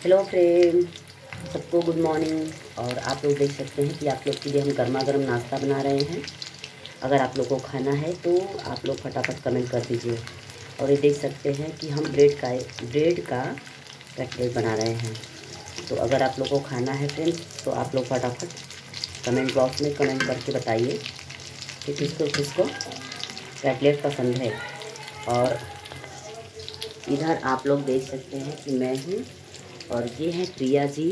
Hello friend, सबको good morning. और आप लोग देख सकते हैं कि आप लोग के लिए हम गर्मा गर्म नाश्ता बना रहे हैं। अगर आप लोग को खाना है तो आप लोग फटाफट कमेंट कर दीजिए। और ये देख सकते हैं कि हम ब्रेड का कटलेट बना रहे हैं। तो अगर आप लोग को खाना है फ्रेंड्स तो आप लोग फटाफट कमेंट बॉक्स में कमेंट करके बताइए कि किसको किसको कटलेट पसंद है। और इधर आप लोग देख सकते हैं कि मैं हूँ और ये है प्रिया जी,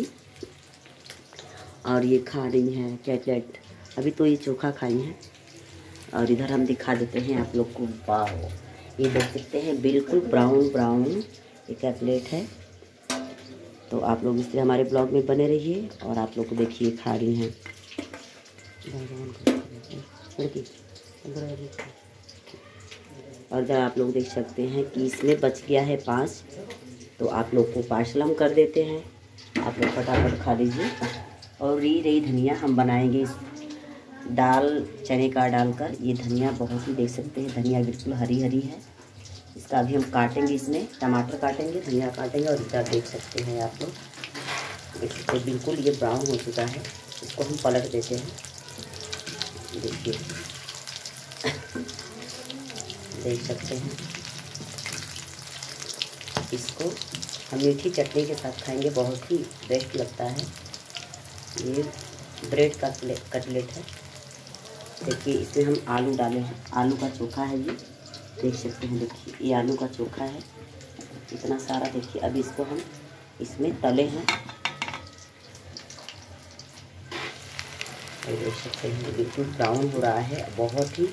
और ये खा रही हैं कटलेट। अभी तो ये चोखा खाई हैं। और इधर हम दिखा देते हैं आप लोग को। वाह, ये देख सकते हैं बिल्कुल ब्राउन ब्राउन ये कटलेट है। तो आप लोग इसलिए हमारे ब्लॉग में बने रहिए। और आप लोग को देखिए खा रही हैं। और इधर आप लोग देख सकते हैं कि इसमें बच गया है 5, तो आप लोग को पार्सल हम कर देते हैं। आप लोग फटाफट खा लीजिए। और ये रही धनिया, हम बनाएंगे इस दाल चने का डालकर। ये धनिया बहुत ही देख सकते हैं, धनिया बिल्कुल हरी हरी है। इसका अभी हम काटेंगे, इसमें टमाटर काटेंगे, धनिया काटेंगे। और इधर देख सकते हैं आप लोग, देख सकते हैं बिल्कुल ये ब्राउन हो चुका है। इसको हम पलट देते हैं। देखिए, देख सकते हैं इसको हम मीठी चटनी के साथ खाएंगे, बहुत ही बेस्ट लगता है। ये ब्रेड का कटलेट है। देखिए, इसमें हम आलू डाले हैं, आलू का चोखा है ये, देख सकते हैं। देखिए, ये आलू का चोखा है इतना सारा। देखिए, अभी इसको हम इसमें तले हैं। ये देख सकते हैं बिल्कुल ब्राउन हो रहा है, बहुत ही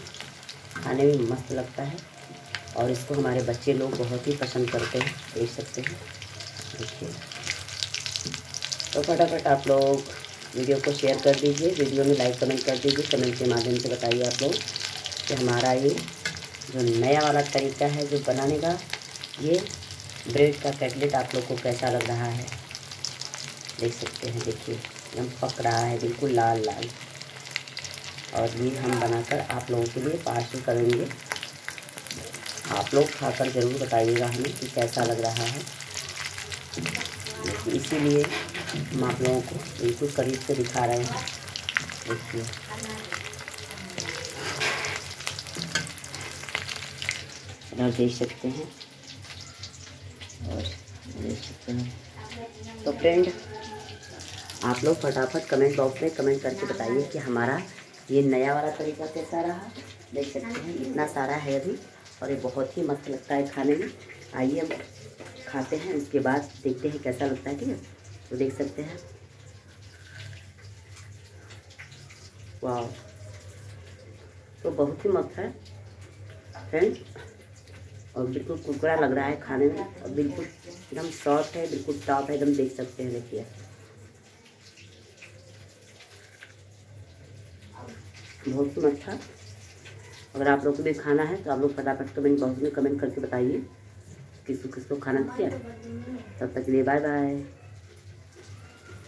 खाने में मस्त लगता है। और इसको हमारे बच्चे लोग बहुत ही पसंद करते हैं, देख सकते हैं। देखिए, तो फटाफट आप लोग वीडियो को शेयर कर दीजिए, वीडियो में लाइक कमेंट कर दीजिए। कमेंट के माध्यम से बताइए आप लोग कि हमारा ये जो नया वाला तरीका है जो बनाने का, ये ब्रेड का कटलेट आप लोग को कैसा लग रहा है। देख सकते हैं, देखिए एकदम पक रहा है, बिल्कुल लाल लाल। और ये हम बनाकर आप लोगों के लिए पार्सल करेंगे। आप लोग खाकर ज़रूर बताइएगा हमें कि कैसा लग रहा है। इसीलिए हम आप लोगों को बिल्कुल करीब से दिखा रहे हैं। देखिए, इधर देख सकते हैं और देख सकते हैं। तो फ्रेंड, आप लोग फटाफट कमेंट बॉक्स में कमेंट करके बताइए कि हमारा ये नया वाला तरीका कैसा रहा। देख सकते हैं इतना सारा है अभी, और ये बहुत ही मस्त लगता है खाने में। आइए हम खाते हैं, उसके बाद देखते हैं कैसा लगता है। ठीक है, तो देख सकते हैं। वाह, तो बहुत ही मस्त है फ्रेंड, और बिल्कुल कुरकुरा लग रहा है खाने में, और बिल्कुल एकदम सॉफ्ट है, बिल्कुल टॉप है एकदम। देख सकते हैं, देखिए बहुत ही मस्त था। अगर आप लोग को भी खाना है तो आप लोग फटाफट कमेंट बॉक्स में कमेंट करके बताइए किसको किसको खाना चाहिए। तब तक के लिए बाय बाय।